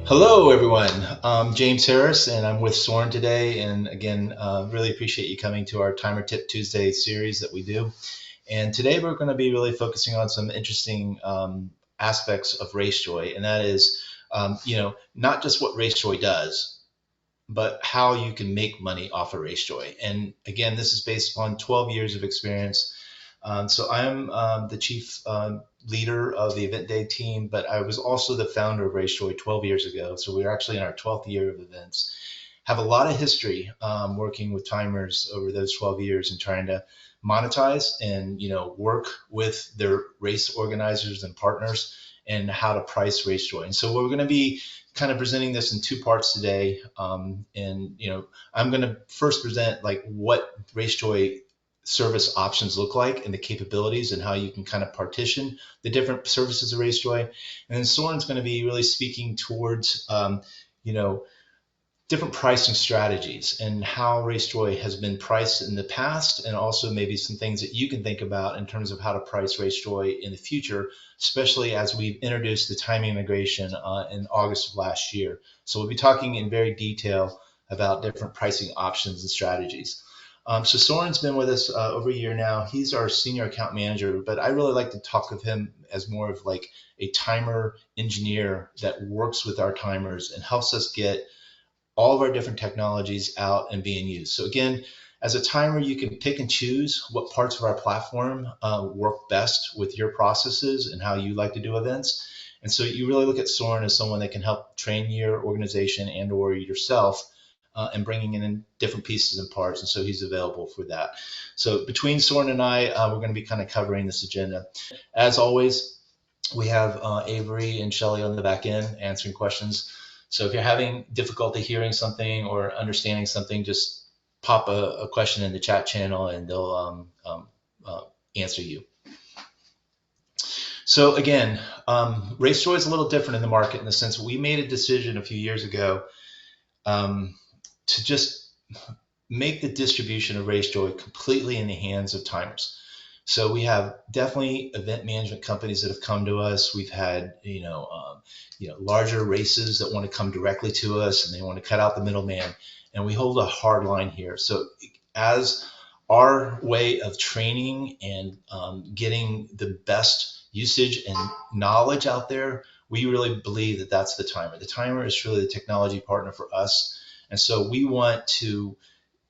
Hello, everyone. I'm James Harris, and I'm with Soren today. And again, really appreciate you coming to our Timer Tip Tuesday series that we do. And today we're going to be really focusing on some interesting aspects of RaceJoy, and that is, not just what RaceJoy does, but how you can make money off of RaceJoy. And again, this is based upon 12 years of experience. So I'm the chief leader of the event day team, but I was also the founder of RaceJoy 12 years ago. So we're actually in our 12th year of events. Have a lot of history working with timers over those 12 years and trying to monetize and work with their race organizers and partners and how to price RaceJoy. And so we're going to be kind of presenting this in two parts today. I'm going to first present like what RaceJoy service options look like and the capabilities and how you can kind of partition the different services of RaceJoy. And then Soren's going to be really speaking towards, different pricing strategies and how RaceJoy has been priced in the past, and also maybe some things that you can think about in terms of how to price RaceJoy in the future, especially as we've introduced the timing integration in August of last year. So we'll be talking in very detail about different pricing options and strategies. So Soren's been with us over a year now. He's our senior account manager, but I really like to talk of him as more of like a timer engineer that works with our timers and helps us get all of our different technologies out and being used. So again, as a timer, you can pick and choose what parts of our platform work best with your processes and how you like to do events. And so you really look at Soren as someone that can help train your organization and or yourself and bringing in different pieces and parts. And so he's available for that. So between Soren and I, we're going to be kind of covering this agenda. As always, we have Avery and Shelly on the back end answering questions. So if you're having difficulty hearing something or understanding something, just pop a question in the chat channel and they'll answer you. So again, RaceJoy is a little different in the market in the sense we made a decision a few years ago to just make the distribution of RaceJoy completely in the hands of timers. So we have definitely event management companies that have come to us. We've had larger races that want to come directly to us and they want to cut out the middleman. And we hold a hard line here. So as our way of training and getting the best usage and knowledge out there, we really believe that that's the timer. The timer is really the technology partner for us. And so we want to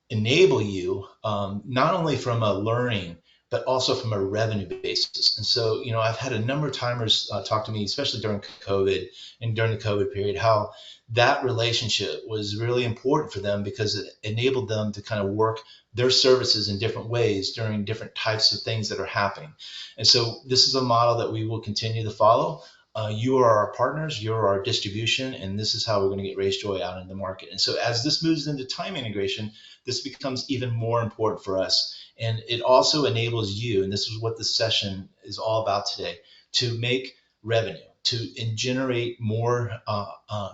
enable you not only from a learning, but also from a revenue basis. And so, I've had a number of timers talk to me, especially during COVID and during the COVID period, how that relationship was really important for them because it enabled them to kind of work their services in different ways during different types of things that are happening. And so this is a model that we will continue to follow. You are our partners, you're our distribution, and this is how we're going to get RaceJoy out in the market. And so as this moves into time integration, this becomes even more important for us. And it also enables you, and this is what this session is all about today, to make revenue, to generate more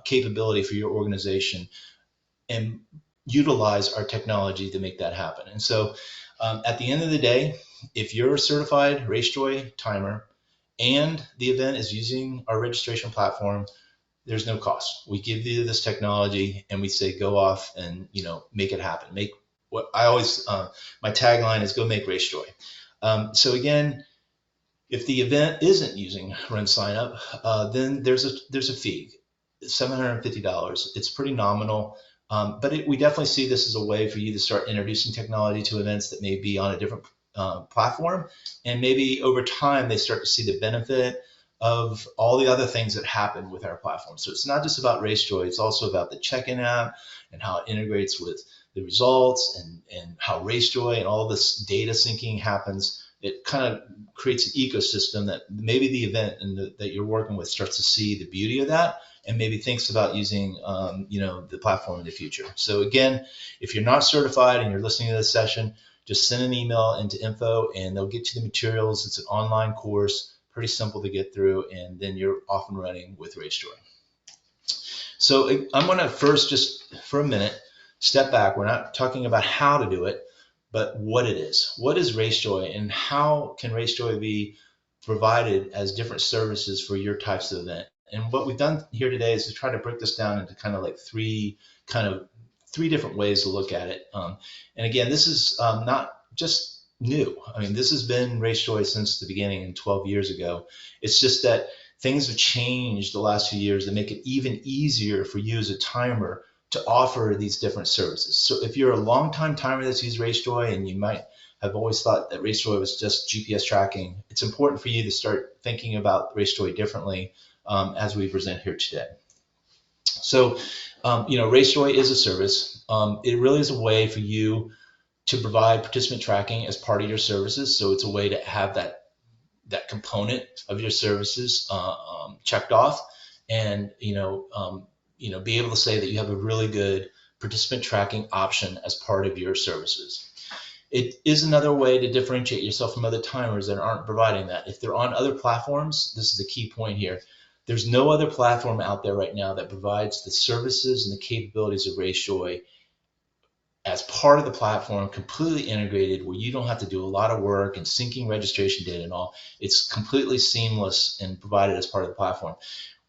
capability for your organization and utilize our technology to make that happen. And so at the end of the day, if you're a certified RaceJoy timer and the event is using our registration platform, there's no cost. We give you this technology and we say, go off and make it happen. Make what I always, my tagline is go make RaceJoy. So again, if the event isn't using RunSignup, then there's a fee, $750. It's pretty nominal, but we definitely see this as a way for you to start introducing technology to events that may be on a different platform, and maybe over time they start to see the benefit of all the other things that happen with our platform. So it's not just about RaceJoy, it's also about the check-in app and how it integrates with the results and how RaceJoy and all this data syncing happens. It kind of creates an ecosystem that maybe the event that you're working with starts to see the beauty of that and maybe thinks about using the platform in the future. So again, if you're not certified and you're listening to this session, just send an email into info and they'll get you the materials. It's an online course, pretty simple to get through, and then you're off and running with RaceJoy. So I'm going to first, just for a minute, step back. We're not talking about how to do it, but what it is. What is RaceJoy and how can RaceJoy be provided as different services for your types of event? And what we've done here today is to try to break this down into kind of like three different ways to look at it. And again, this is not just new. I mean, this has been RaceJoy since the beginning and 12 years ago. It's just that things have changed the last few years to make it even easier for you as a timer to offer these different services. So if you're a long-time timer that's used RaceJoy and you might have always thought that RaceJoy was just GPS tracking, it's important for you to start thinking about RaceJoy differently as we present here today. So, RaceJoy is a service. It really is a way for you to provide participant tracking as part of your services. So it's a way to have that component of your services checked off, and be able to say that you have a really good participant tracking option as part of your services. It is another way to differentiate yourself from other timers that aren't providing that. If they're on other platforms, this is the key point here. There's no other platform out there right now that provides the services and the capabilities of RaceJoy as part of the platform, completely integrated, where you don't have to do a lot of work and syncing registration data and all. It's completely seamless and provided as part of the platform.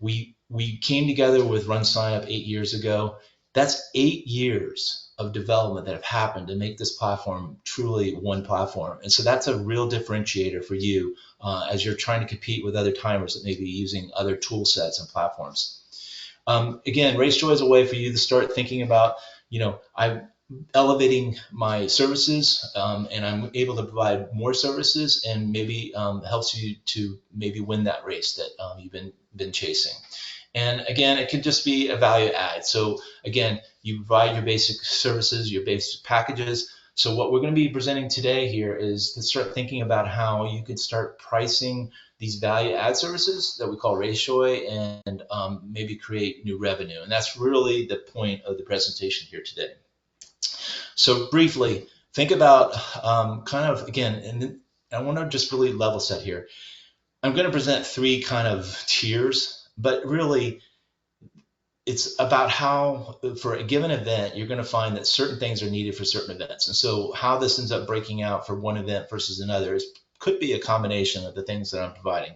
We came together with RunSignup 8 years ago. That's 8 years of development that have happened to make this platform truly one platform. And so that's a real differentiator for you as you're trying to compete with other timers that may be using other tool sets and platforms. Again, RaceJoy is a way for you to start thinking about, I'm elevating my services and I'm able to provide more services, and maybe helps you to maybe win that race that you've been chasing. And again, it could just be a value add. So again, you provide your basic services, your basic packages. So what we're going to be presenting today here is to start thinking about how you could start pricing these value add services that we call RaceJoy, and maybe create new revenue. And that's really the point of the presentation here today. So briefly, think about again, and I want to just really level set here. I'm going to present three kind of tiers, but really it's about how, for a given event, you're going to find that certain things are needed for certain events. And so how this ends up breaking out for one event versus another could be a combination of the things that I'm providing.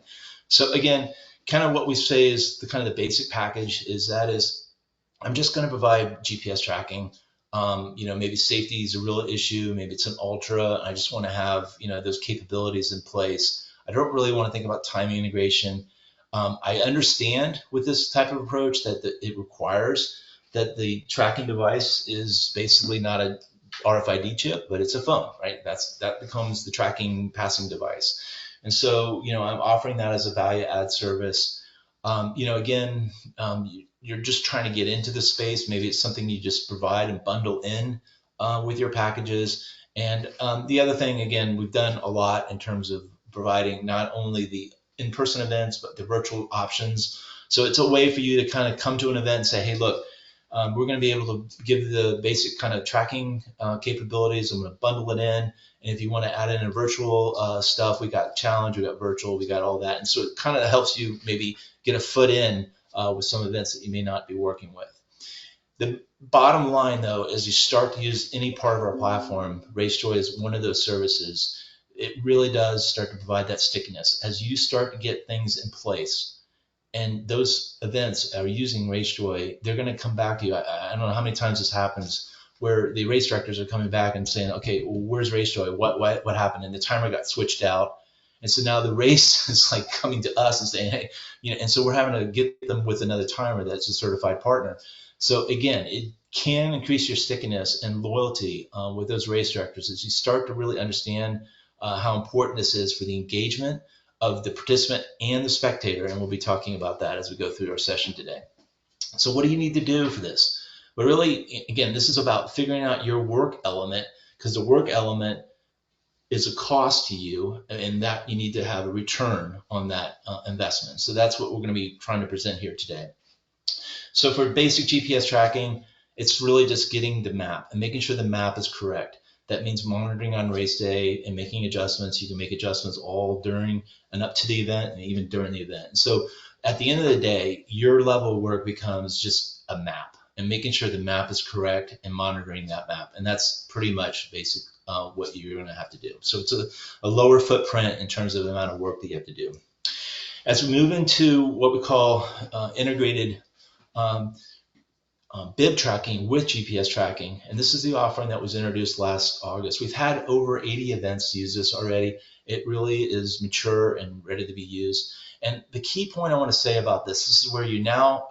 So again, kind of what we say is the kind of the basic package is I'm just going to provide GPS tracking. Maybe safety is a real issue. Maybe it's an ultra. I just want to have, those capabilities in place. I don't really want to think about timing integration. I understand with this type of approach that it requires that the tracking device is basically not a RFID chip, but it's a phone, right? That becomes the tracking passing device. And so, I'm offering that as a value add service. Again, you're just trying to get into the space. Maybe it's something you just provide and bundle in with your packages. And the other thing, again, we've done a lot in terms of providing not only the in-person events, but the virtual options. So it's a way for you to kind of come to an event and say, hey, look, we're going to be able to give the basic kind of tracking capabilities. I'm going to bundle it in. And if you want to add in a virtual stuff, we got challenge, we got virtual, we got all that. And so it kind of helps you maybe get a foot in with some events that you may not be working with. The bottom line, though, as you start to use any part of our platform, RaceJoy is one of those services. It really does start to provide that stickiness. As you start to get things in place, and those events are using RaceJoy, they're going to come back to you. I don't know how many times this happens, where the race directors are coming back and saying, okay, well, where's RaceJoy? What happened? And the timer got switched out. And so now the race is like coming to us and saying, hey, and so we're having to get them with another timer that's a certified partner. So again, it can increase your stickiness and loyalty with those race directors as you start to really understand how important this is for the engagement of the participant and the spectator. And we'll be talking about that as we go through our session today. So what do you need to do for this? But really, again, this is about figuring out your work element, because the work element is a cost to you, and that you need to have a return on that investment. So that's what we're going to be trying to present here today. So for basic GPS tracking, it's really just getting the map and making sure the map is correct. That means monitoring on race day and making adjustments. You can make adjustments all during and up to the event and even during the event. So at the end of the day, your level of work becomes just a map and making sure the map is correct and monitoring that map. And that's pretty much basic what you're going to have to do. So it's a lower footprint in terms of the amount of work that you have to do. As we move into what we call integrated um, bib tracking with GPS tracking, and this is the offering that was introduced last August. We've had over 80 events use this already. It really is mature and ready to be used. And the key point I want to say about this is where you're now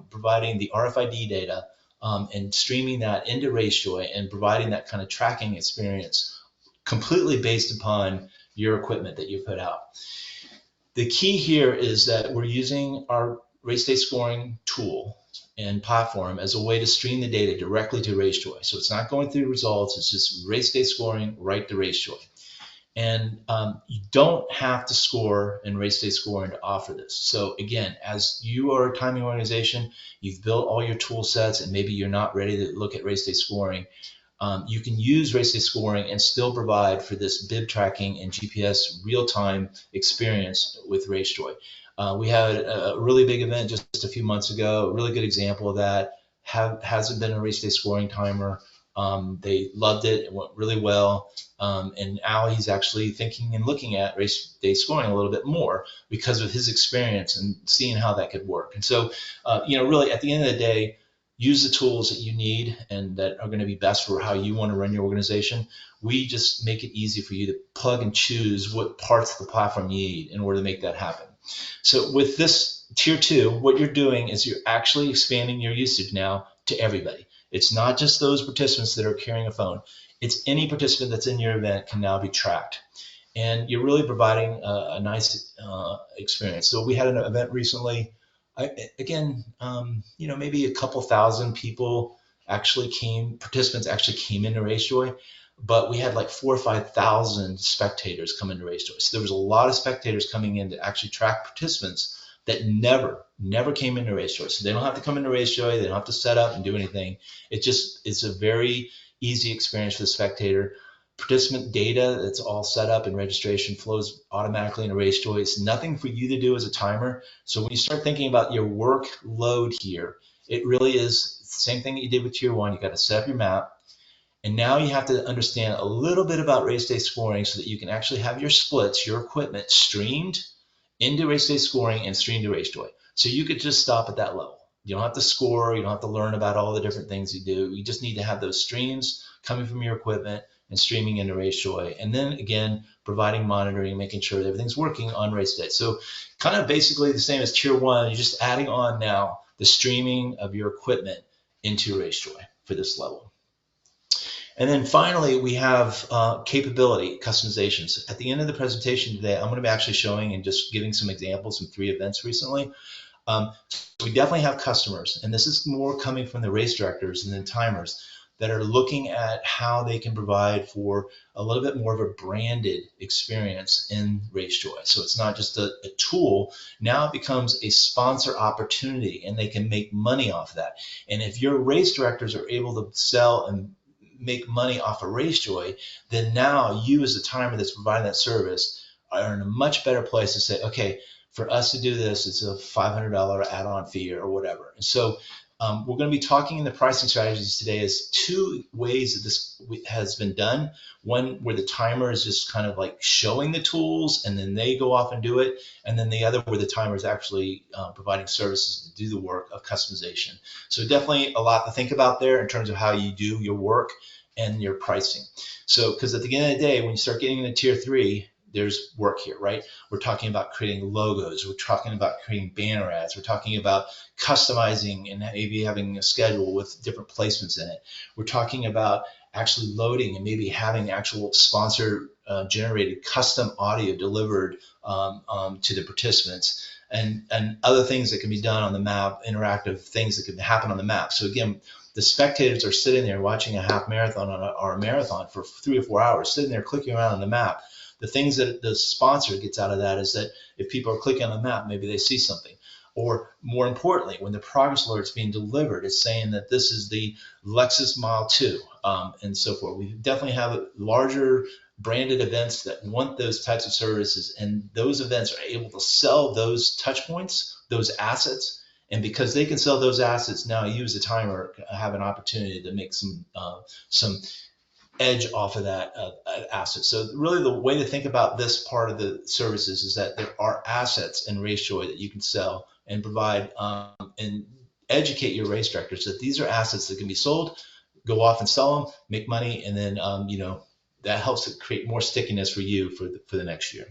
providing the RFID data and streaming that into RaceJoy and providing that kind of tracking experience completely based upon your equipment that you put out. The key here is that we're using our race day scoring tool and platform as a way to stream the data directly to RaceJoy. So it's not going through results, it's just race day scoring right to RaceJoy. And you don't have to score in race day scoring to offer this. So again, as you are a timing organization, you've built all your tool sets and maybe you're not ready to look at race day scoring, you can use race day scoring and still provide for this bib tracking and GPS real-time experience with RaceJoy. We had a really big event just a few months ago, a really good example of that. Hasn't been a race day scoring timer. They loved it. It went really well. And now he's actually thinking and looking at race day scoring a little bit more because of his experience and seeing how that could work. And so, really at the end of the day, use the tools that you need and that are going to be best for how you want to run your organization. We just make it easy for you to plug and choose what parts of the platform you need in order to make that happen. So with this tier 2, what you're doing is you're actually expanding your usage now to everybody. It's not just those participants that are carrying a phone. It's any participant that's in your event can now be tracked. And you're really providing a nice experience. So we had an event recently. Maybe a couple thousand people participants actually came into RaceJoy, but we had like 4,000 or 5,000 spectators come into RaceJoy. So there was a lot of spectators coming in to actually track participants that never came into RaceJoy. So they don't have to come into RaceJoy, they don't have to set up and do anything. It's a very easy experience for the spectator. Participant data that's all set up and registration flows automatically into RaceJoy. It's nothing for you to do as a timer. So when you start thinking about your workload here, it really is the same thing that you did with tier 1. You got to set up your map. And now you have to understand a little bit about race day scoring so that you can actually have your splits, your equipment streamed into race day scoring and streamed to RaceJoy. So you could just stop at that level. You don't have to score. You don't have to learn about all the different things you do. You just need to have those streams coming from your equipment and streaming into RaceJoy. And then again, providing monitoring, making sure that everything's working on race day. So kind of basically the same as tier 1, you're just adding on now the streaming of your equipment into RaceJoy for this level. And then finally, we have capability customizations. At the end of the presentation today, I'm going to be actually showing and just giving some examples from 3 events recently. So we definitely have customers, and this is more coming from the race directors and the timers that are looking at how they can provide for a little bit more of a branded experience in RaceJoy. So it's not just a tool, now it becomes a sponsor opportunity and they can make money off that. And if your race directors are able to sell and make money off of RaceJoy, then now you as the timer that's providing that service are in a much better place to say, okay, for us to do this, it's a $500 add-on fee or whatever. And so we're going to be talking in the pricing strategies today as 2 ways that this has been done. One where the timer is just kind of like showing the tools and then they go off and do it. And then the other where the timer is actually providing services to do the work of customization. So definitely a lot to think about there in terms of how you do your work and your pricing. So because at the end of the day, when you start getting into tier 3, there's work here, right? We're talking about creating logos. We're talking about creating banner ads. We're talking about customizing and maybe having a schedule with different placements in it. We're talking about actually loading and maybe having actual sponsor generated custom audio delivered to the participants and other things that can be done on the map, interactive things that can happen on the map. So again, the spectators are sitting there watching a half marathon or a marathon for 3 or 4 hours, sitting there clicking around on the map. The things that the sponsor gets out of that is that if people are clicking on the map, maybe they see something. Or more importantly, when the progress alert is being delivered, it's saying that this is the Lexus Mile 2 and so forth. We definitely have larger branded events that want those types of services, and those events are able to sell those touch points, those assets. And because they can sell those assets, now you as a timer have an opportunity to make some edge off of that asset. So really the way to think about this part of the services is that there are assets in RaceJoy that you can sell and provide and educate your race directors that these are assets that can be sold, go off and sell them, make money, and then that helps to create more stickiness for you for the next year.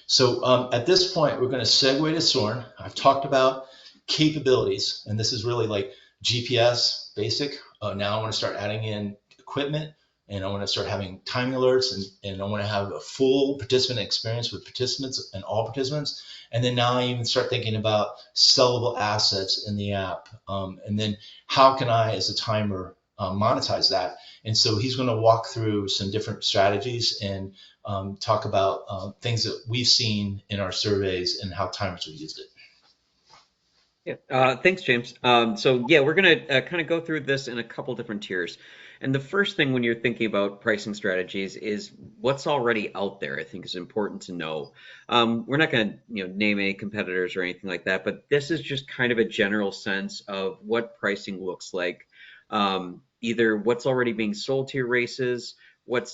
So at this point, we're going to segue to Soren. I've talked about capabilities, and this is really like GPS basic. Now I want to start adding in equipment, and I want to start having timing alerts, and I want to have a full participant experience with participants and all participants. And then now I even start thinking about sellable assets in the app. And then how can I, as a timer, monetize that? And so he's going to walk through some different strategies and talk about things that we've seen in our surveys and how timers have used it. Yeah, thanks, James. So yeah, we're gonna kind of go through this in a couple different tiers. And the first thing when you're thinking about pricing strategies is what's already out there. I think is important to know. We're not going to name any competitors or anything like that, but this is just kind of a general sense of what pricing looks like. Either what's already being sold to your races, what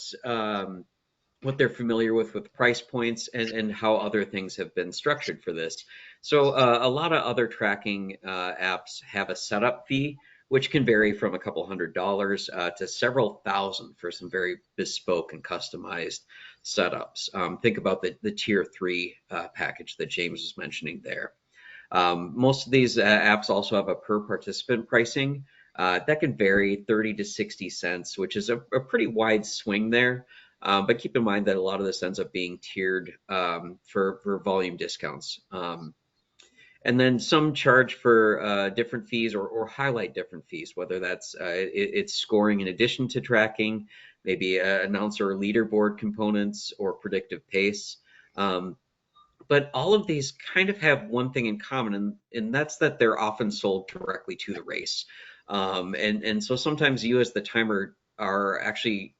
they're familiar with price points, and how other things have been structured for this. So a lot of other tracking apps have a setup fee, which can vary from a couple $100s to several thousand for some very bespoke and customized setups. Think about the tier 3 package that James was mentioning there. Most of these apps also have a per participant pricing that can vary 30 to 60 cents, which is a pretty wide swing there. But keep in mind that a lot of this ends up being tiered for volume discounts. And then some charge for different fees or highlight different fees, whether that's it's scoring in addition to tracking, maybe announcer or leaderboard components or predictive pace. But all of these kind of have one thing in common, and that's that they're often sold directly to the race. And so sometimes you as the timer are actually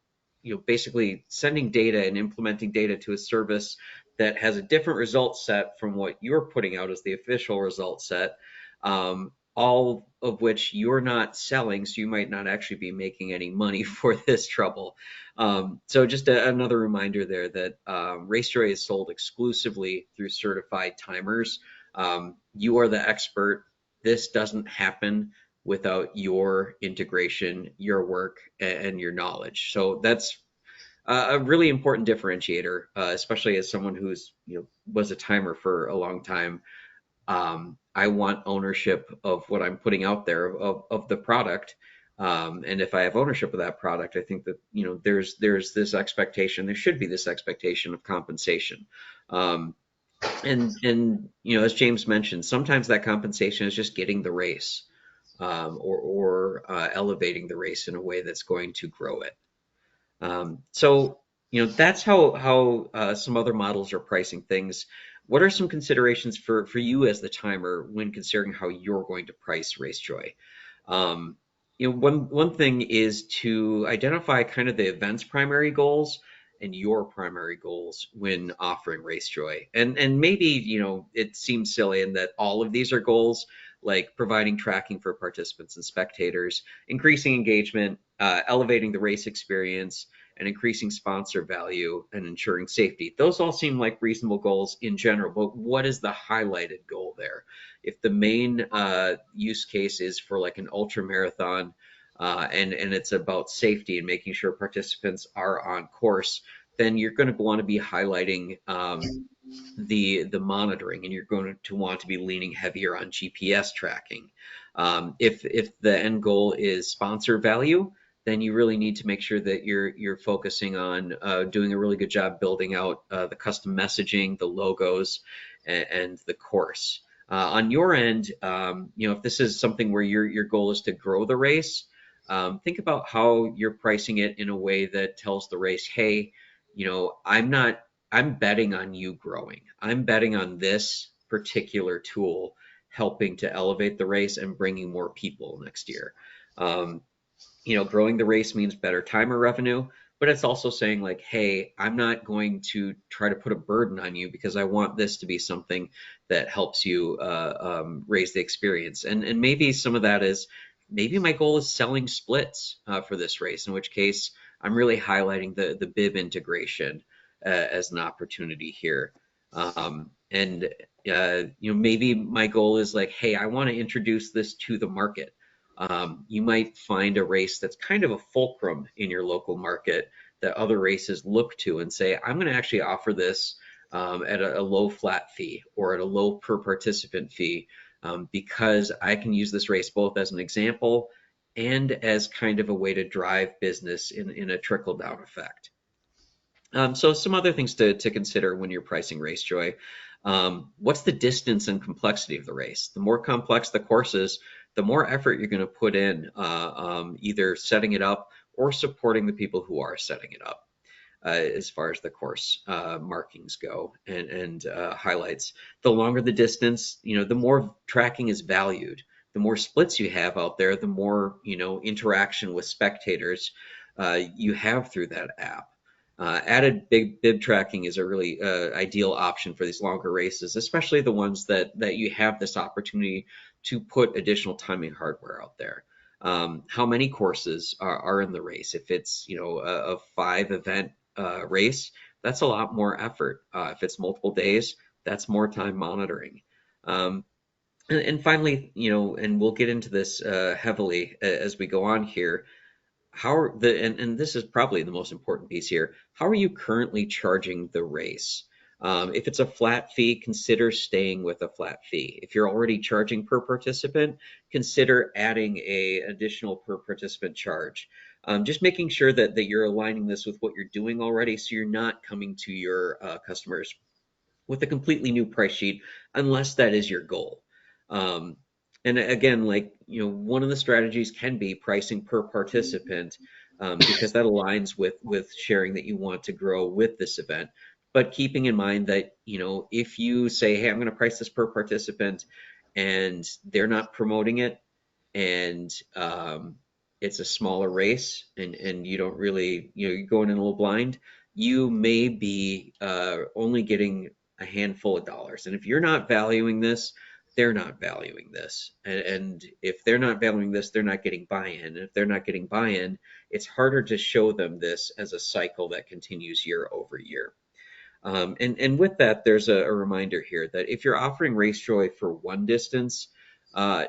basically sending data and implementing data to a service that has a different result set from what you're putting out as the official result set, all of which you're not selling, so you might not actually be making any money for this trouble. So just another reminder there that RaceJoy is sold exclusively through certified timers. You are the expert. This doesn't happen without your integration, your work, and your knowledge. So that's a really important differentiator, especially as someone who's was a timer for a long time. I want ownership of what I'm putting out there of the product. And if I have ownership of that product, I think that there's this expectation. There should be this expectation of compensation. And as James mentioned, sometimes that compensation is just getting the race or elevating the race in a way that's going to grow it. So that's how some other models are pricing things. What are some considerations for you as the timer when considering how you're going to price RaceJoy? One thing is to identify kind of the event's primary goals and your primary goals when offering RaceJoy. And maybe it seems silly in that all of these are goals, like providing tracking for participants and spectators, increasing engagement, elevating the race experience, and increasing sponsor value and ensuring safety. Those all seem like reasonable goals in general, but what is the highlighted goal there? If the main use case is for like an ultra marathon and it's about safety and making sure participants are on course, then you're going to want to be highlighting the monitoring, and you're going to want to be leaning heavier on GPS tracking. If the end goal is sponsor value, then you really need to make sure that you're focusing on doing a really good job building out the custom messaging, the logos, and the course. On your end, if this is something where your goal is to grow the race, think about how you're pricing it in a way that tells the race, hey, I'm betting on you growing. I'm betting on this particular tool helping to elevate the race and bringing more people next year. Growing the race means better timer revenue, but it's also saying like, hey, I'm not going to try to put a burden on you because I want this to be something that helps you raise the experience. And maybe some of that is Maybe my goal is selling splits for this race, in which case I'm really highlighting the bib integration as an opportunity here. And maybe my goal is like, hey, I want to introduce this to the market. You might find a race that's kind of a fulcrum in your local market that other races look to and say, I'm going to actually offer this at a low flat fee or at a low per participant fee because I can use this race both as an example and as kind of a way to drive business in a trickle down effect. So some other things to consider when you're pricing RaceJoy. What's the distance and complexity of the race? The more complex the course is, the more effort you're going to put in either setting it up or supporting the people who are setting it up. As far as the course markings go and highlights. The longer the distance, the more tracking is valued. The more splits you have out there, the more interaction with spectators you have through that app. Added bib tracking is a really ideal option for these longer races, especially the ones that you have this opportunity to put additional timing hardware out there. How many courses are in the race? If it's a 5 event race, that's a lot more effort. If it's multiple days, that's more time monitoring. And finally, and we'll get into this heavily as we go on here. And this is probably the most important piece here. How are you currently charging the race? If it's a flat fee, consider staying with a flat fee. If you're already charging per participant, consider adding a additional per participant charge. Just making sure that you're aligning this with what you're doing already, so you're not coming to your customers with a completely new price sheet unless that is your goal. And again, one of the strategies can be pricing per participant because that aligns with sharing that you want to grow with this event. But keeping in mind that, if you say, hey, I'm going to price this per participant and they're not promoting it and it's a smaller race and you don't really, you're going in a little blind, you may be only getting a handful of dollars. And if you're not valuing this, they're not valuing this. And if they're not valuing this, they're not getting buy-in. And if they're not getting buy-in, it's harder to show them this as a cycle that continues year over year. And with that, there's a reminder here that if you're offering RaceJoy for one distance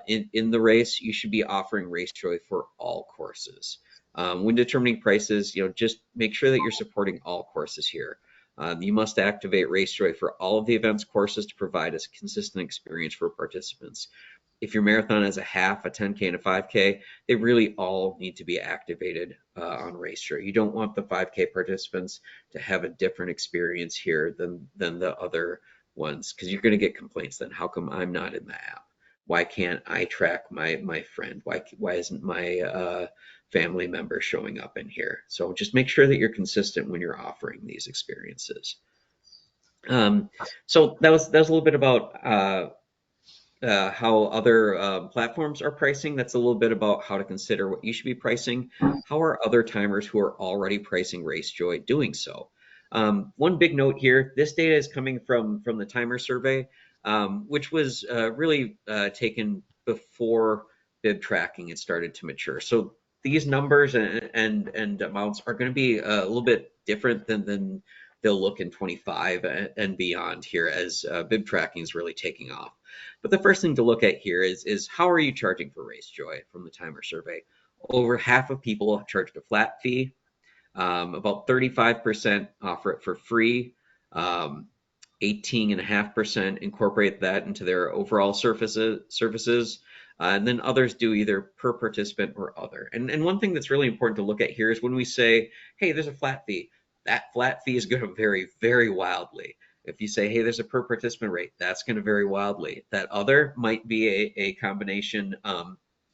in the race, you should be offering RaceJoy for all courses. When determining prices, just make sure that you're supporting all courses here. You must activate RaceJoy for all of the event's courses to provide a consistent experience for participants. If your marathon has a half, a 10K, and a 5K, they really all need to be activated on RaceJoy. You don't want the 5K participants to have a different experience here than the other ones, because you're going to get complaints then. How come I'm not in the app? Why can't I track my friend? Why isn't my family member showing up in here? So just make sure that you're consistent when you're offering these experiences. So that was a little bit about how other platforms are pricing. That's a little bit about how to consider what you should be pricing. How are other timers who are already pricing RaceJoy doing so? One big note here, this data is coming from the timer survey, which was really taken before bib tracking had started to mature. So these numbers and amounts are going to be a little bit different than they'll look in 25 and beyond here as bib tracking is really taking off. But the first thing to look at here is how are you charging for RaceJoy from the timer survey? Over half of people charged a flat fee. About 35% offer it for free. 18.5% incorporate that into their overall services. And then others do either per participant or other. And one thing that's really important to look at here is when we say, hey, there's a flat fee, that flat fee is going to vary very wildly. If you say, hey, there's a per participant rate, that's going to vary wildly. That other might be a combination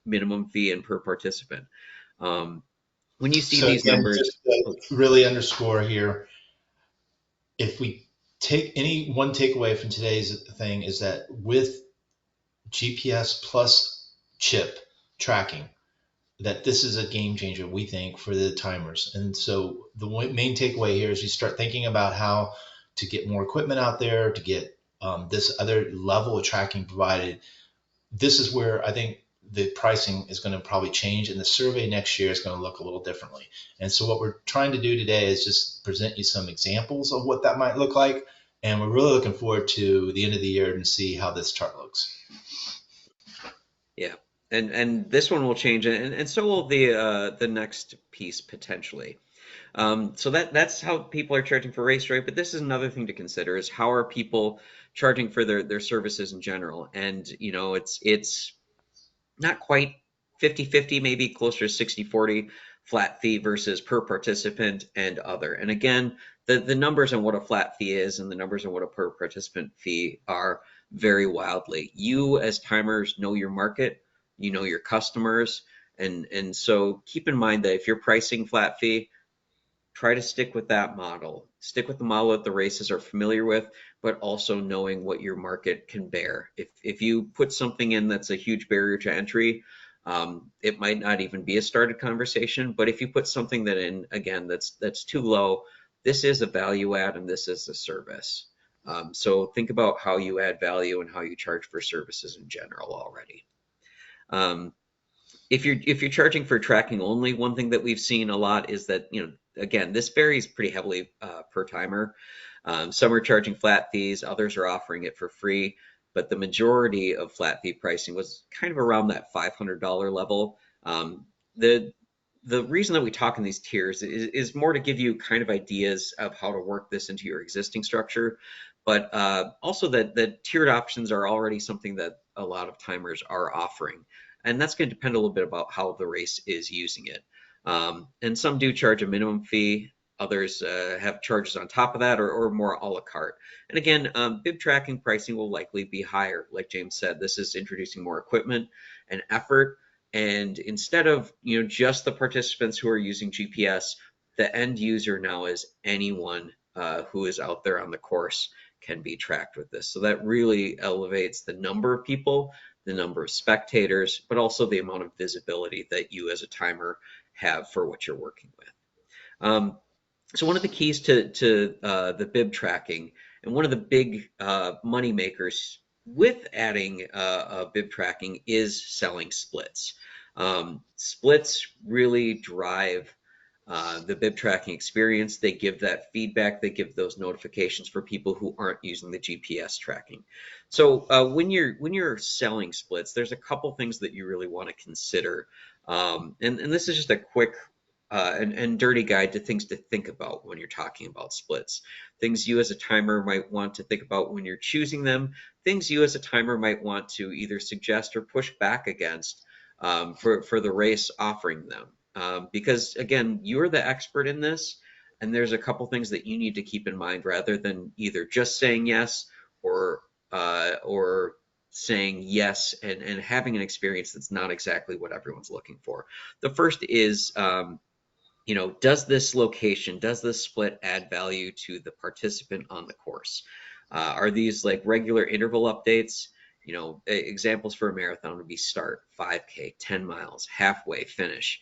minimum fee and per participant. When you see these again, numbers, just to really underscore here, if we take any one takeaway from today's thing is that with GPS plus chip tracking, that this is a game changer, we think, for the timers. And so the main takeaway here is you start thinking about how to get more equipment out there, to get this other level of tracking provided. This is where I think the pricing is going to probably change, and the survey next year is going to look a little differently. And so what we're trying to do today is just present you some examples of what that might look like, and we're really looking forward to the end of the year and see how this chart looks. Yeah. And this one will change, and so will the next piece potentially. So that's how people are charging for RaceJoy. But this is another thing to consider: is how are people charging for their services in general? And it's not quite 50-50, maybe closer to 60-40 flat fee versus per participant and other. And again, the numbers on what a flat fee is and the numbers on what a per participant fee are vary wildly. You as timers know your market, you know your customers, and so keep in mind that if you're pricing flat fee, try to stick with that model. Stick with the model that the races are familiar with, but also knowing what your market can bear. If you put something in that's a huge barrier to entry, it might not even be a started conversation. But if you put something that in, again, that's too low, this is a value add and this is a service. So think about how you add value and how you charge for services in general already. If you're charging for tracking only, one thing that we've seen a lot is that, again, this varies pretty heavily per timer. Some are charging flat fees, others are offering it for free, but the majority of flat fee pricing was kind of around that $500 level. The the reason that we talk in these tiers is more to give you kind of ideas of how to work this into your existing structure, but also that tiered options are already something that a lot of timers are offering. And that's going to depend a little bit about how the race is using it. And some do charge a minimum fee. Others have charges on top of that or more a la carte. And again, bib tracking pricing will likely be higher. Like James said, this is introducing more equipment and effort. And instead of just the participants who are using GPS, the end user now is anyone who is out there on the course can be tracked with this. So that really elevates the number of people, the number of spectators, but also the amount of visibility that you as a timer have for what you're working with. So one of the keys to the bib tracking, and one of the big money makers with adding bib tracking, is selling splits. Splits really drive the bib tracking experience. They give that feedback, they give those notifications for people who aren't using the GPS tracking. So when you're selling splits, there's a couple things that you really want to consider. And this is just a quick and dirty guide to things to think about when you're talking about splits. Things you as a timer might want to think about when you're choosing them. Things you as a timer might want to either suggest or push back against for the race offering them. Because again, you're the expert in this, and there's a couple things that you need to keep in mind rather than either just saying yes or saying yes and having an experience that's not exactly what everyone's looking for. The first is does this location, does this split add value to the participant on the course? Are these like regular interval updates? Examples for a marathon would be start, 5K, 10 miles, halfway, finish.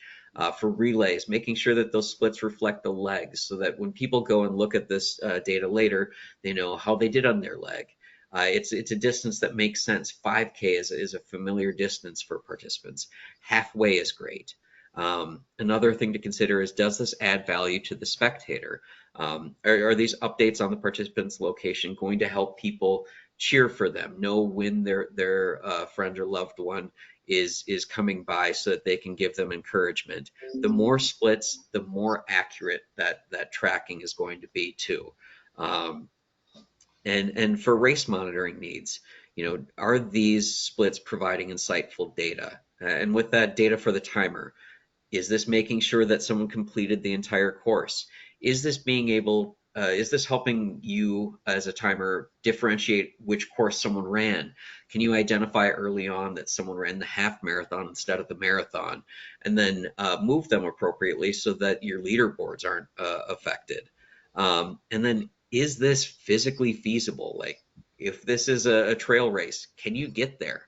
For relays, making sure that those splits reflect the legs so that when people go and look at this data later, they know how they did on their leg. It's a distance that makes sense. 5K is a familiar distance for participants. Halfway is great. Another thing to consider is, does this add value to the spectator? Are these updates on the participant's location going to help people cheer for them, know when their friend or loved one is coming by so that they can give them encouragement? The more splits, the more accurate that tracking is going to be too. And for race monitoring needs, are these splits providing insightful data? And with that data for the timer, is this making sure that someone completed the entire course? Is this helping you as a timer differentiate which course someone ran? Can you identify early on that someone ran the half marathon instead of the marathon, and then move them appropriately so that your leaderboards aren't affected? And then, is this physically feasible? Like, if this is a trail race, can you get there?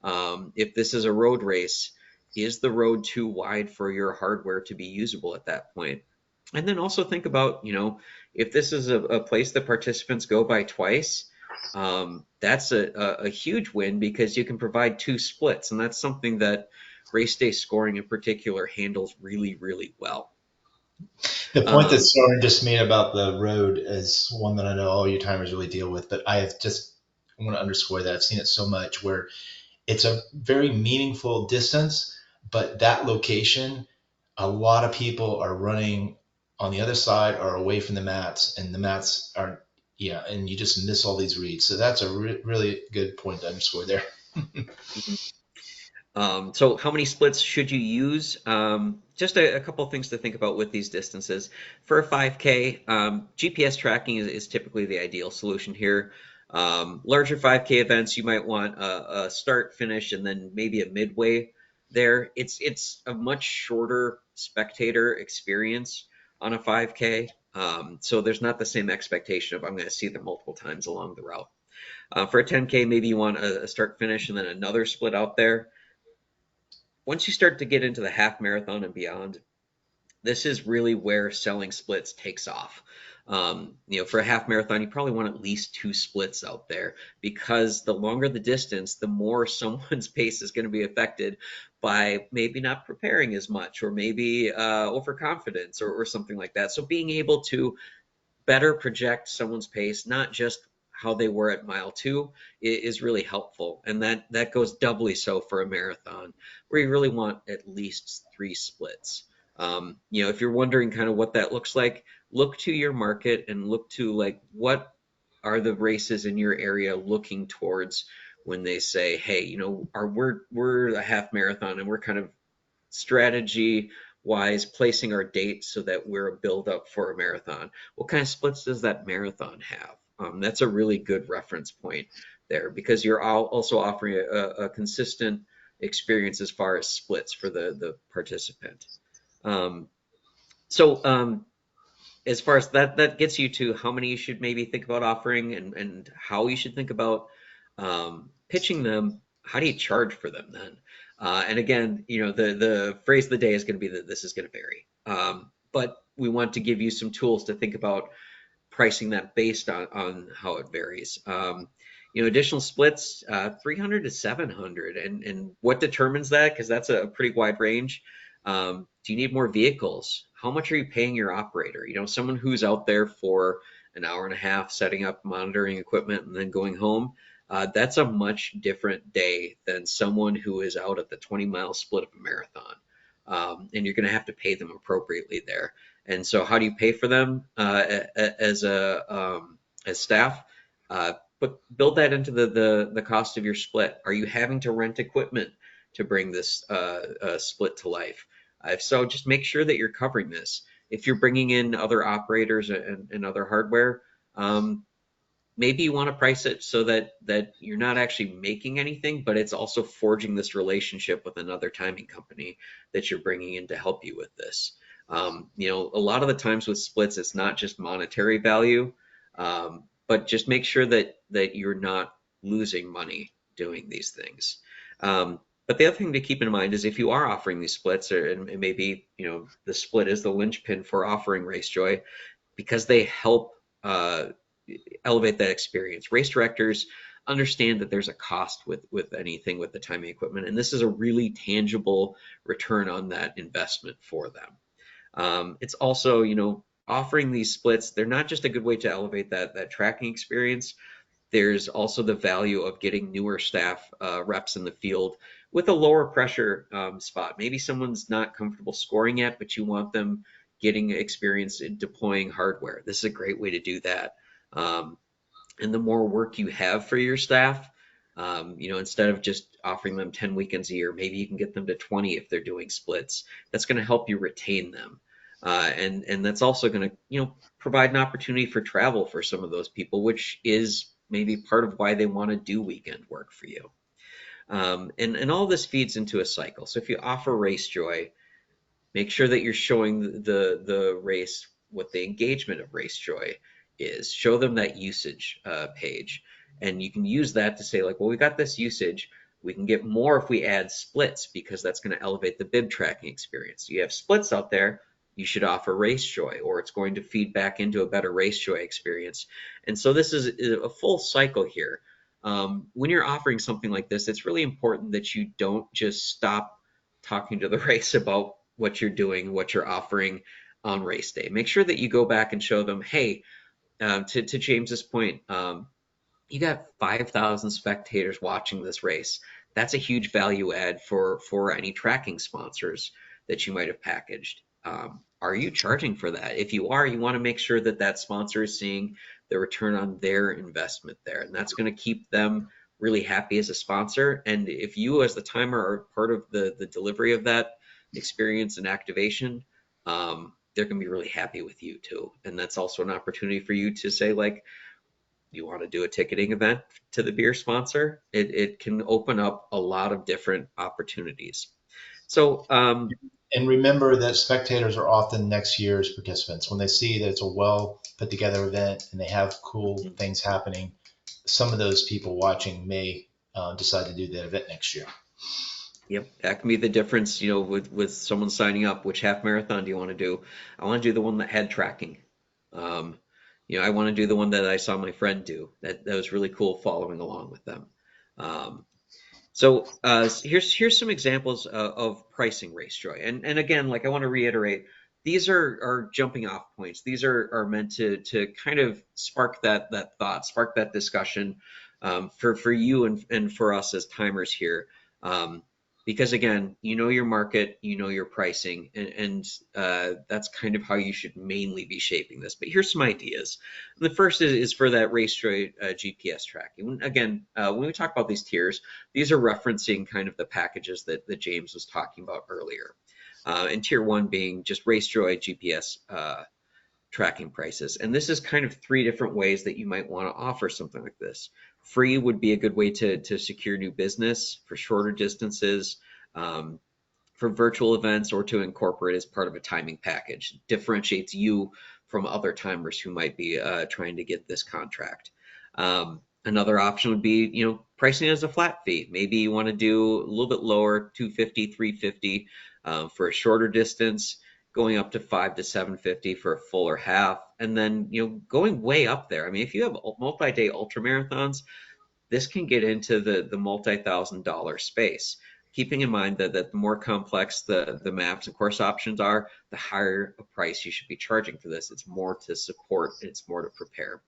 If this is a road race, is the road too wide for your hardware to be usable at that point? And then also think about, if this is a place that participants go by twice, that's a huge win because you can provide two splits, and that's something that race day scoring in particular handles really, really well. The point that Um, Soren just made about the road is one that I know all you timers really deal with, but I want to underscore that I've seen it so much where it's a very meaningful distance, but that location, a lot of people are running on the other side or away from the mats, and the mats are, yeah, and you just miss all these reads. So that's a really good point to underscore there. So how many splits should you use? Just a couple things to think about with these distances. For a 5K, GPS tracking is typically the ideal solution here. Larger 5K events, you might want a start, finish, and then maybe a midway there. It's a much shorter spectator experience on a 5K. So there's not the same expectation of I'm going to see them multiple times along the route. For a 10K, maybe you want a start, finish, and then another split out there. Once you start to get into the half marathon and beyond, this is really where selling splits takes off. For a half marathon, you probably want at least two splits out there because the longer the distance, the more someone's pace is going to be affected by maybe not preparing as much or maybe overconfidence or something like that. So being able to better project someone's pace, not just how they were at mile two, is really helpful. And that goes doubly so for a marathon, where you really want at least three splits. If you're wondering kind of what that looks like, look to your market and look to like what are the races in your area looking towards when they say, hey, we're a half marathon and we're kind of strategy wise placing our dates so that we're a build up for a marathon. What kind of splits does that marathon have? That's a really good reference point there because you're also offering a consistent experience as far as splits for the participant. Um, so as far as that gets you to how many you should maybe think about offering and how you should think about pitching them. How do you charge for them then? And again, the phrase of the day is going to be that this is going to vary. But we want to give you some tools to think about pricing that based on how it varies. Additional splits, 300 to 700. And what determines that? Because that's a pretty wide range. Do you need more vehicles? How much are you paying your operator? Someone who's out there for an hour and a half setting up monitoring equipment and then going home. That's a much different day than someone who is out at the 20-mile split of a marathon. And you're going to have to pay them appropriately there. And so, how do you pay for them as staff? But build that into the cost of your split. Are you having to rent equipment to bring this split to life? If so, just make sure that you're covering this. If you're bringing in other operators and other hardware, maybe you want to price it so that you're not actually making anything, but it's also forging this relationship with another timing company that you're bringing in to help you with this. A lot of the times with splits, it's not just monetary value, but just make sure that you're not losing money doing these things. But the other thing to keep in mind is if you are offering these splits, and maybe the split is the linchpin for offering RaceJoy because they help elevate that experience. Race directors understand that there's a cost with anything with the timing equipment, and this is a really tangible return on that investment for them. It's also, offering these splits, they're not just a good way to elevate that tracking experience. There's also the value of getting newer staff reps in the field with a lower pressure spot. Maybe someone's not comfortable scoring yet, but you want them getting experience in deploying hardware. This is a great way to do that. Um, and the more work you have for your staff, instead of just offering them 10 weekends a year, maybe you can get them to 20 if they're doing splits. That's going to help you retain them. And that's also going to, provide an opportunity for travel for some of those people, which is maybe part of why they want to do weekend work for you. And all this feeds into a cycle. So if you offer RaceJoy, make sure that you're showing the race what the engagement of RaceJoy is. Show them that usage page, and you can use that to say like, well, we got this usage. We can get more if we add splits because that's going to elevate the bib tracking experience. You have splits out there. you should offer RaceJoy, or it's going to feed back into a better RaceJoy experience. And so this is a full cycle here. When you're offering something like this, it's really important that you don't just stop talking to the race about what you're doing, what you're offering on race day. Make sure that you go back and show them, hey, to James's point, you got 5,000 spectators watching this race. That's a huge value add for any tracking sponsors that you might have packaged. Are you charging for that? If you are, you want to make sure that that sponsor is seeing the return on their investment there, and that's going to keep them really happy as a sponsor. And if you, as the timer, are part of the delivery of that experience and activation, they're going to be really happy with you too. And that's also an opportunity for you to say, like, you want to do a ticketing event to the beer sponsor, it can open up a lot of different opportunities. So, And remember that spectators are often next year's participants. When they see that it's a well put together event and they have cool things happening, some of those people watching may decide to do that event next year. yep, that can be the difference, with someone signing up. Which half marathon do you want to do? I want to do the one that had tracking. Um, I want to do the one that I saw my friend do. That was really cool following along with them. Um, So here's some examples of pricing RaceJoy. And again, like, I want to reiterate, these are jumping off points. These are meant to kind of spark that thought, spark that discussion, for you and for us as timers here. Because again, you know your market, you know your pricing, and that's kind of how you should mainly be shaping this. But here's some ideas. The first is for that RaceJoy GPS tracking. Again, when we talk about these tiers, these are referencing kind of the packages that James was talking about earlier. And tier one being just RaceJoy GPS tracking prices. And this is kind of three different ways that you might want to offer something like this. Free would be a good way to secure new business for shorter distances, um, for virtual events, or to incorporate as part of a timing package. Differentiates you from other timers who might be trying to get this contract. Another option would be, pricing as a flat fee. Maybe you want to do a little bit lower, 250, 350 for a shorter distance, going up to 5 to 750 for a full or half, and then going way up there. I mean, if you have multi-day ultra marathons, this can get into the multi-$1,000 space. Keeping in mind that the more complex the maps and course options are, the higher a price you should be charging for this. It's more to support, it's more to prepare.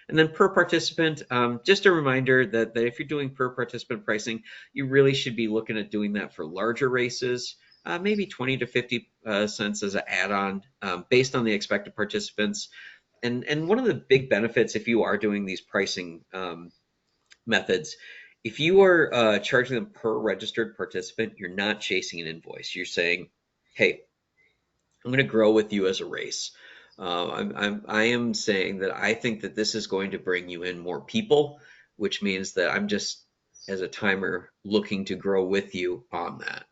And then per participant, just a reminder that if you're doing per participant pricing, you really should be looking at doing that for larger races, maybe 20 to 50 cents as an add-on, based on the expected participants. And one of the big benefits, if you are doing these pricing methods, if you are charging them per registered participant, you're not chasing an invoice. You're saying, hey, I'm going to grow with you as a race. I am saying that I think that this is going to bring you in more people, which means that I'm just, as a timer, looking to grow with you on that.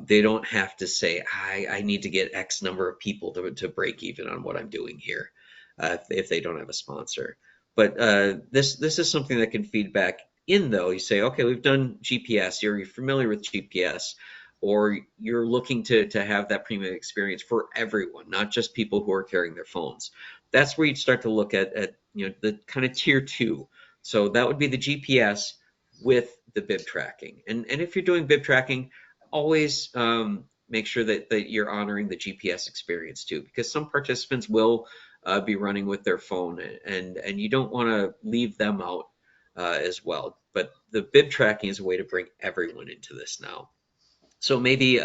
They don't have to say, I need to get X number of people to break even on what I'm doing here, if they don't have a sponsor. But this is something that can feed back in, though. You say, okay, we've done GPS. You're familiar with GPS, or you're looking to have that premium experience for everyone, not just people who are carrying their phones. That's where you'd start to look at the kind of tier two. So that would be the GPS with the bib tracking. And if you're doing bib tracking, always make sure that you're honoring the GPS experience too, because some participants will be running with their phone, and you don't want to leave them out as well. But the bib tracking is a way to bring everyone into this now. So maybe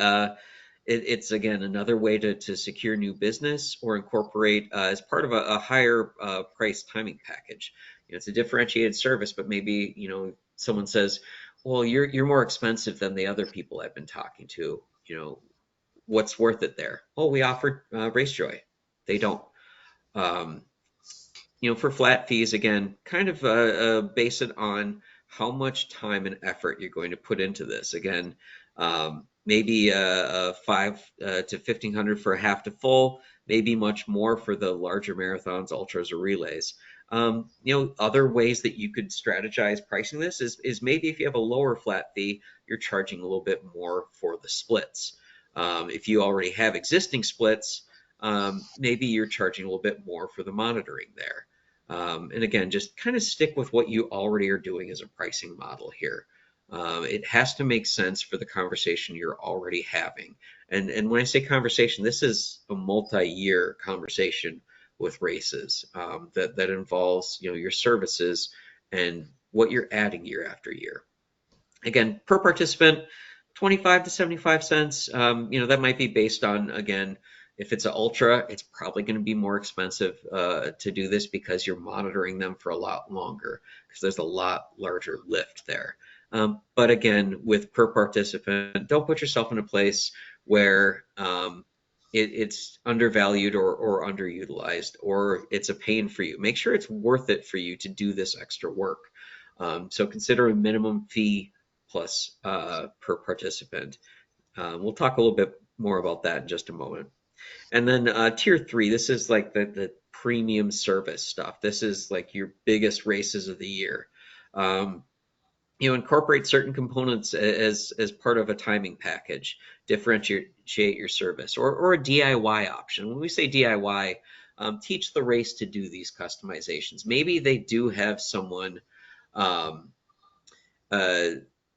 it's again another way to secure new business, or incorporate as part of a higher price timing package. It's a differentiated service, but maybe someone says, well, you're more expensive than the other people I've been talking to. What's worth it there? Oh, we offered RaceJoy. They don't. Um, for flat fees, again, kind of base it on how much time and effort you're going to put into this. Again, maybe a 5 to 1,500 for a half to full, maybe much more for the larger marathons, ultras, or relays. Other ways that you could strategize pricing this is maybe if you have a lower flat fee, you're charging a little bit more for the splits. If you already have existing splits, maybe you're charging a little bit more for the monitoring there. And again, just kind of stick with what you already are doing as a pricing model here. It has to make sense for the conversation you're already having. And when I say conversation, this is a multi-year conversation with races that involves your services and what you're adding year after year. Again, per participant, 25 to 75 cents. That might be based on, again, if it's an ultra, it's probably going to be more expensive to do this because you're monitoring them for a lot longer because there's a lot larger lift there. But again, with per participant, don't put yourself in a place where it's undervalued or underutilized, or it's a pain for you. Make sure it's worth it for you to do this extra work. So consider a minimum fee plus per participant. We'll talk a little bit more about that in just a moment. And then tier 3, this is like the premium service stuff. This is like your biggest races of the year. Incorporate certain components as part of a timing package, differentiate your service, or a DIY option. When we say DIY, teach the race to do these customizations. Maybe they do have someone um, uh,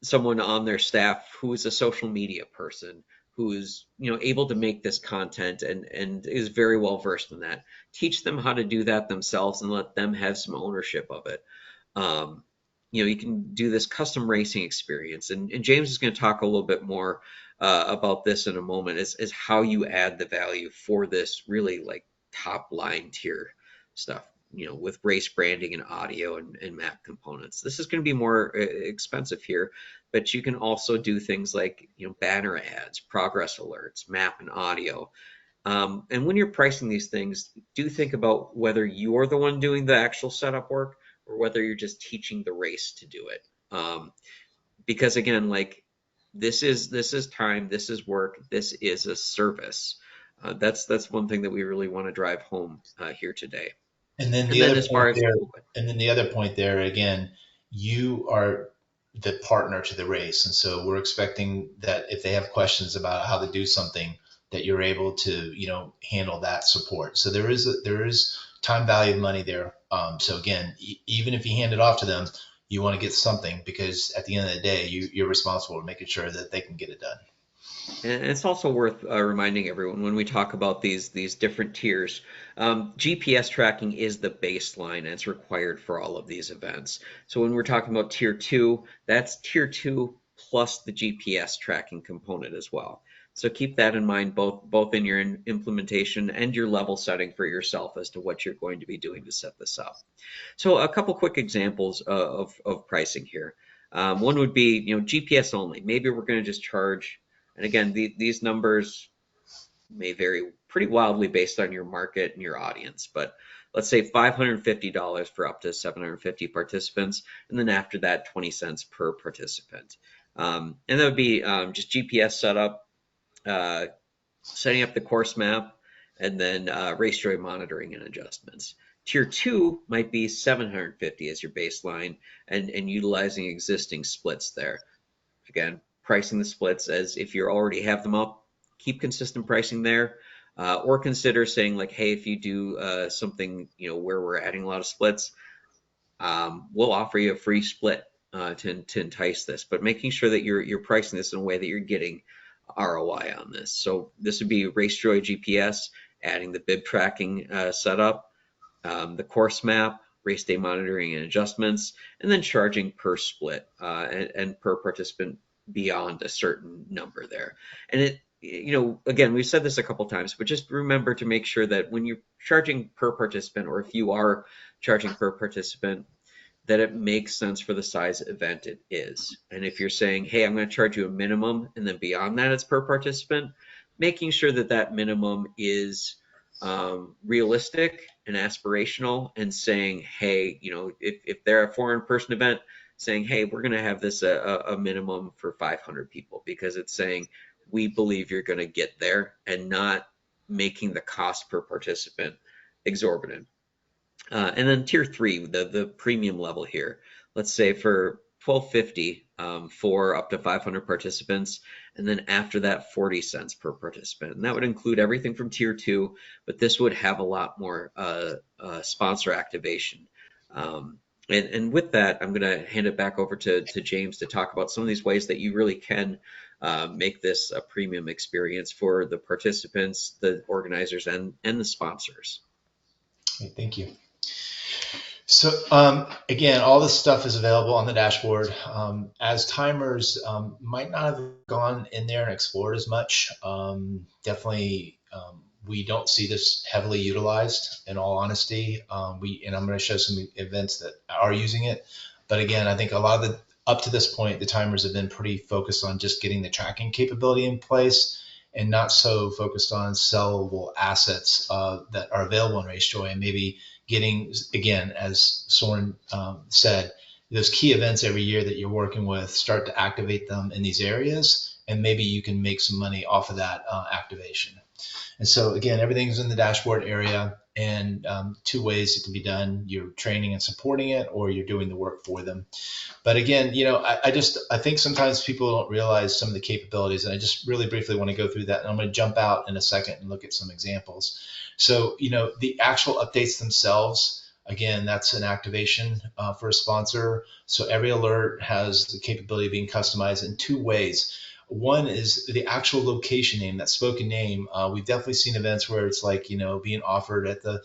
someone on their staff who is a social media person who's able to make this content and is very well versed in that. Teach them how to do that themselves and let them have some ownership of it. You can do this custom racing experience, and James is going to talk a little bit more about this in a moment, is how you add the value for this really like top line tier stuff, with race branding and audio and map components. This is going to be more expensive here, but you can also do things like banner ads, progress alerts, map and audio. And when you're pricing these things, do think about whether you're the one doing the actual setup work or whether you're just teaching the race to do it. Because again, like this is time, this is work, this is a service. That's one thing that we really want to drive home here today. And then And the then other as far point as there, and then the other point there again, you are the partner to the race, and so we're expecting that if they have questions about how to do something, that you're able to handle that support. So there is time value of money there. So again, even if you hand it off to them, you want to get something because at the end of the day, you're responsible for making sure that they can get it done. And it's also worth reminding everyone when we talk about these different tiers, GPS tracking is the baseline and it's required for all of these events. So when we're talking about tier 2, that's tier 2 plus the GPS tracking component as well. So keep that in mind both in your implementation and your level setting for yourself as to what you're going to be doing to set this up. So a couple quick examples of pricing here. One would be GPS only. Maybe we're going to just charge, and again, these numbers may vary pretty wildly based on your market and your audience, but let's say $550 for up to 750 participants, and then after that, 20 cents per participant. And that would be just GPS setup, uh, setting up the course map, and then RaceJoy monitoring and adjustments. Tier 2 might be 750 as your baseline and utilizing existing splits there. Again, pricing the splits as if you already have them up, keep consistent pricing there. Or consider saying like, hey, if you do something where we're adding a lot of splits, we'll offer you a free split to entice this. But making sure that you're pricing this in a way that you're getting ROI on this. So this would be RaceJoy GPS, adding the bib tracking setup, the course map, race day monitoring and adjustments, and then charging per split and per participant beyond a certain number there. And again, we've said this a couple times, but just remember to make sure that when you're charging per participant, or if you are charging per participant, that it makes sense for the size event it is. And if you're saying, hey, I'm going to charge you a minimum, and then beyond that, it's per participant, making sure that that minimum is realistic and aspirational, and saying, hey, if they're a 400-person event, saying, hey, we're going to have this a minimum for 500 people, because it's saying we believe you're going to get there, and not making the cost per participant exorbitant. And then tier 3, the premium level here. Let's say for $12.50 for up to 500 participants, and then after that, 40 cents per participant. And that would include everything from tier 2, but this would have a lot more sponsor activation. And with that, I'm going to hand it back over to James to talk about some of these ways that you really can make this a premium experience for the participants, the organizers, and the sponsors. Okay, thank you. So again, all this stuff is available on the dashboard. As timers might not have gone in there and explored as much, definitely we don't see this heavily utilized, in all honesty. And I'm going to show some events that are using it. But again, I think a lot of the, up to this point, the timers have been pretty focused on just getting the tracking capability in place and not so focused on sellable assets that are available in RaceJoy, and maybe getting, again, as Soren said, those key events every year that you're working with, start to activate them in these areas, and maybe you can make some money off of that activation. And so again, everything's in the dashboard area, and two ways it can be done. You're training and supporting it, or you're doing the work for them. But again, you know, I think sometimes people don't realize some of the capabilities, and I just really briefly want to go through that. And I'm going to jump out in a second and look at some examples. So, you know, the actual updates themselves, again, that's an activation for a sponsor. So every alert has the capability of being customized in two ways. One is the actual location name, that spoken name. We've definitely seen events where it's like, you know, being offered at the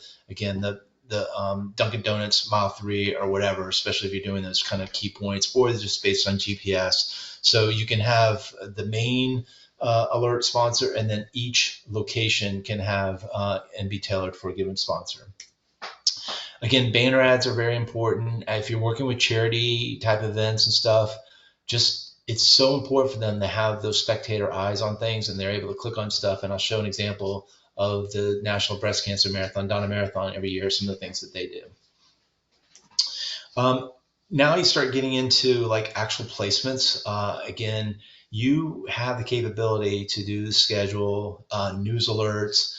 Dunkin' Donuts mile 3 or whatever, especially if you're doing those kind of key points, or just based on GPS. So you can have the main alert sponsor, and then each location can have and be tailored for a given sponsor. Again, banner ads are very important. If you're working with charity type events and stuff, it's so important for them to have those spectator eyes on things, and they're able to click on stuff. And I'll show an example of the National Breast Cancer Marathon, Donna Marathon, every year, some of the things that they do. Now you start getting into like actual placements. Again, you have the capability to do the schedule, news alerts,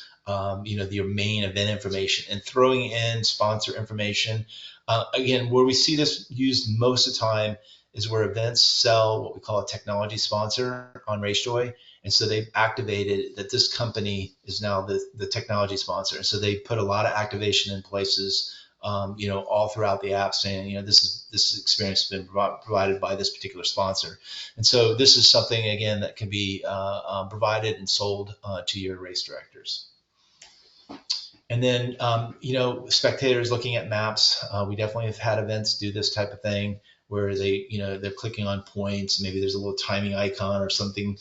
you know, your main event information, and throwing in sponsor information. Again, where we see this used most of the time is where events sell what we call a technology sponsor on RaceJoy. And so they've activated that this company is now the technology sponsor. And so they put a lot of activation in places, you know, all throughout the app, saying, you know, this experience has been provided by this particular sponsor. And so this is something, again, that can be provided and sold to your race directors. And then, you know, spectators looking at maps, we definitely have had events do this type of thing, where they, you know, they're clicking on points. Maybe there's a little timing icon or something,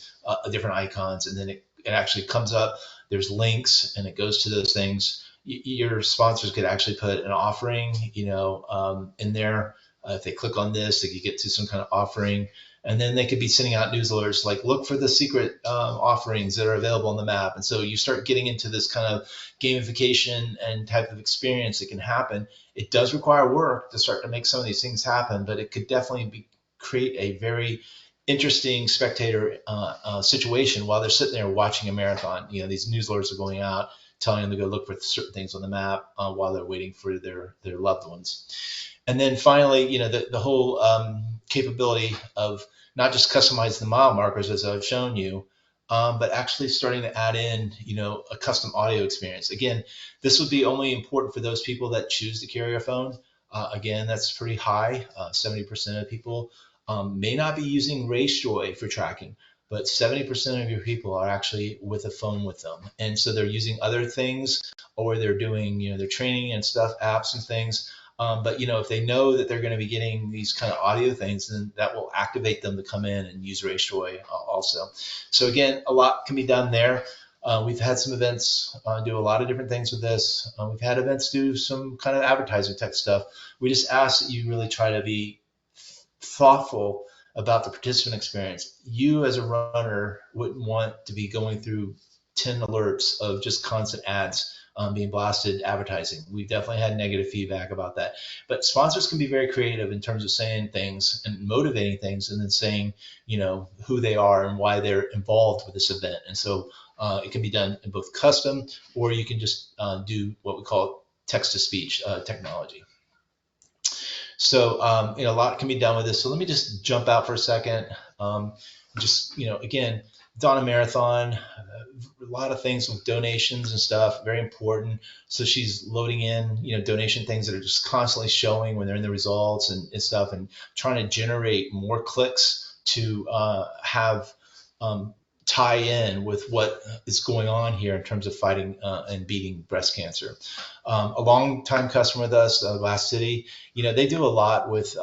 different icons, and then it actually comes up. There's links, and it goes to those things. Your sponsors could actually put an offering, you know, in there. If they click on this, they could get to some kind of offering. And then they could be sending out news alerts like, look for the secret offerings that are available on the map. And so you start getting into this kind of gamification and type of experience that can happen. It does require work to start to make some of these things happen, but it could definitely create a very interesting spectator situation while they're sitting there watching a marathon. You know, these news alerts are going out, telling them to go look for certain things on the map while they're waiting for their loved ones. And then finally, you know, the whole capability of not just customize the mile markers as I've shown you, but actually starting to add in, you know, a custom audio experience. Again, this would be only important for those people that choose to carry a phone. Again, that's pretty high. 70% of people may not be using RaceJoy for tracking, but 70% of your people are actually with a phone with them. And so they're using other things, or they're doing, you know, their training and stuff, apps and things. But, you know, if they know that they're going to be getting these kind of audio things, then that will activate them to come in and use RaceJoy also. So again, a lot can be done there. We've had some events do a lot of different things with this. We've had events do some kind of advertising type stuff. We just ask that you really try to be thoughtful about the participant experience. You as a runner wouldn't want to be going through 10 alerts of just constant ads being blasted advertising. We've definitely had negative feedback about that. But sponsors can be very creative in terms of saying things and motivating things, and then saying, you know, who they are and why they're involved with this event. And so it can be done in both custom, or you can just do what we call text-to-speech technology. So, a lot can be done with this. So let me just jump out for a second. Um, just, again, Donna Marathon, a lot of things with donations and stuff, very important. So she's loading in, donation things that are just constantly showing when they're in the results and stuff, and trying to generate more clicks to have um, tie in with what is going on here in terms of fighting and beating breast cancer. A long time customer with us, Last City, they do a lot with,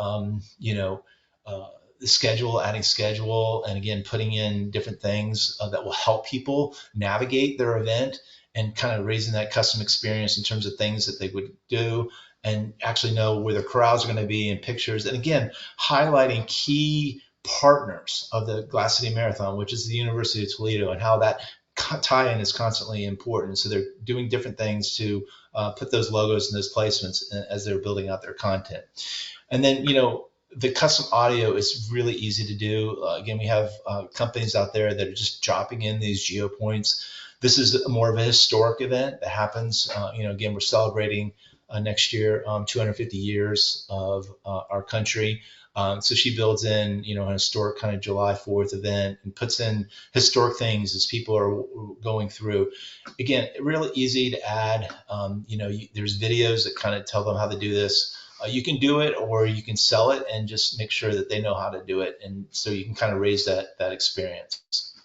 the schedule, adding schedule, and again, putting in different things that will help people navigate their event and kind of raising that custom experience in terms of things that they would do and actually know where the crowds are going to be in pictures. And again, highlighting key partners of the Glass City Marathon, which is the University of Toledo, and how that tie-in is constantly important. So they're doing different things to put those logos and those placements as they're building out their content. And then, the custom audio is really easy to do. Again, we have companies out there that are just dropping in these geo points. This is more of a historic event that happens. Again, we're celebrating next year 250 years of our country. So she builds in, an historic kind of July 4th event and puts in historic things as people are going through. Again, really easy to add. There's videos that kind of tell them how to do this. You can do it, or you can sell it and just make sure that they know how to do it. And so you can kind of raise that experience.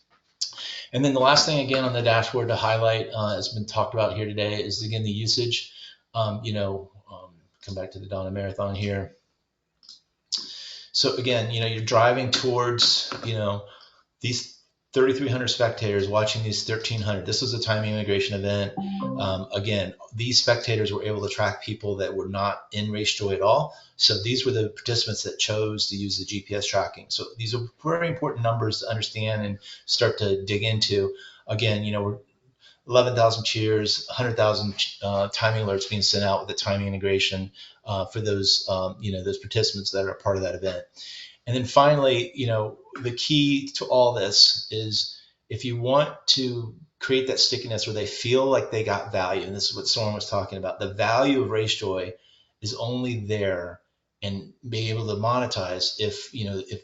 And then the last thing, again, on the dashboard to highlight, has been talked about here today, is again the usage. Come back to the Donna Marathon here. So again, you're driving towards, these 3,300 spectators watching these 1,300. This was a timing integration event. Again, these spectators were able to track people that were not in RaceJoy at all. So these were the participants that chose to use the GPS tracking. So these are very important numbers to understand and start to dig into. Again, we're 11,000 cheers, 100,000 timing alerts being sent out with the timing integration for those, those participants that are a part of that event. And then finally, the key to all this is if you want to create that stickiness where they feel like they got value, and this is what Soren was talking about, the value of RaceJoy is only there and being able to monetize if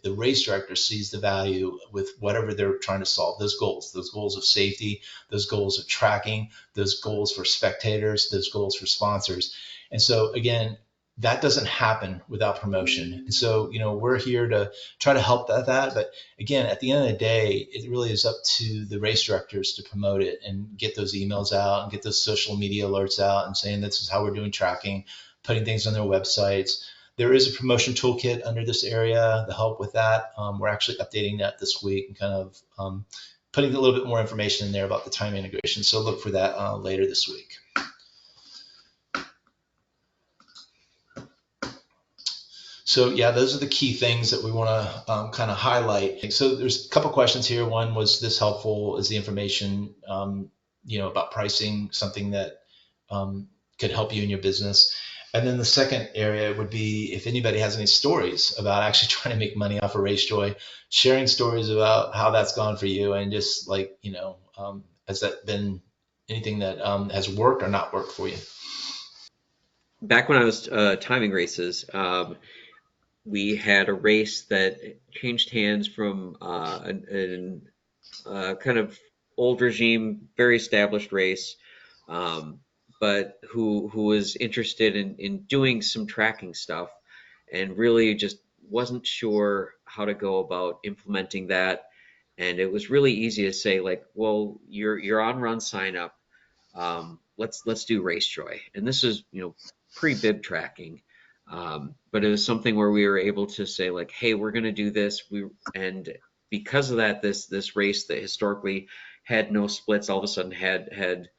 the race director sees the value with whatever they're trying to solve, those goals of safety, those goals of tracking, those goals for spectators, those goals for sponsors. And so again, that doesn't happen without promotion. And so, we're here to try to help that. But again, at the end of the day, it really is up to the race directors to promote it and get those emails out and get those social media alerts out and saying this is how we're doing tracking, putting things on their websites. There is a promotion toolkit under this area to help with that. We're actually updating that this week and kind of putting a little bit more information in there about the time integration. So look for that later this week. So yeah, those are the key things that we want to kind of highlight. So there's a couple questions here. One, was this helpful? Is the information, about pricing something that could help you in your business? And then the second area would be if anybody has any stories about actually trying to make money off of RaceJoy, sharing stories about how that's gone for you, and just like, has that been anything that has worked or not worked for you? Back when I was timing races, we had a race that changed hands from a kind of old regime, very established race, but who was interested in doing some tracking stuff and really just wasn't sure how to go about implementing that. And it was really easy to say like, well, you're on RunSignup. Let's do RaceJoy. And this is pre-bib tracking. But it was something where we were able to say like, hey, we're going to do this. And because of that, this race that historically had no splits all of a sudden had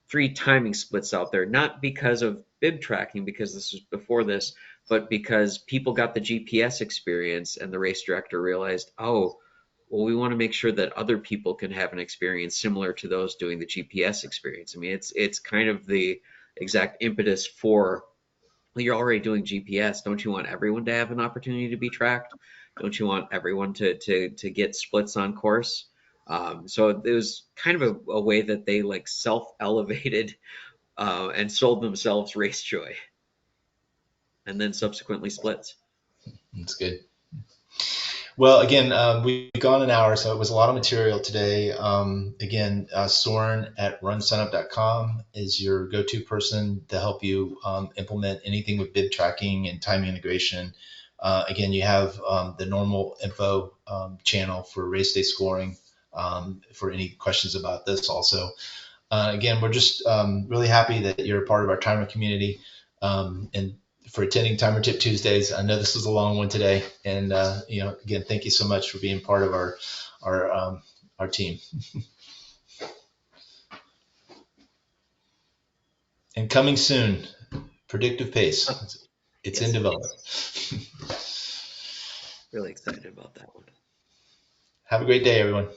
three timing splits out there, not because of bib tracking, because this was before this, but because people got the GPS experience and the race director realized, oh, well, we want to make sure that other people can have an experience similar to those doing the GPS experience. I mean, it's kind of the exact impetus for, well, you're already doing GPS. Don't you want everyone to have an opportunity to be tracked? Don't you want everyone to get splits on course? So it was kind of a way that they like self-elevated and sold themselves RaceJoy. and then subsequently splits. That's good. Well, again, we've gone an hour, so it was a lot of material today. Again, Soren at RunSignup.com is your go-to person to help you implement anything with bid tracking and time integration. Again, you have the normal info channel for race day scoring for any questions about this also. Again, we're just really happy that you're a part of our timer community and for attending Timer Tip Tuesdays. I know this was a long one today, and again, thank you so much for being part of our team. And coming soon, predictive pace. It's Yes. in development. Really excited about that one. Have a great day, everyone.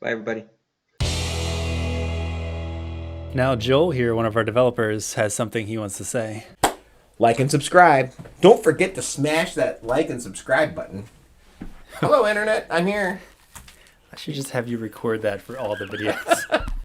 Bye, everybody. Now Joel here, one of our developers, has something he wants to say. Like and subscribe. Don't forget to smash that like and subscribe button. Hello, Internet. I'm here. I should just have you record that for all the videos.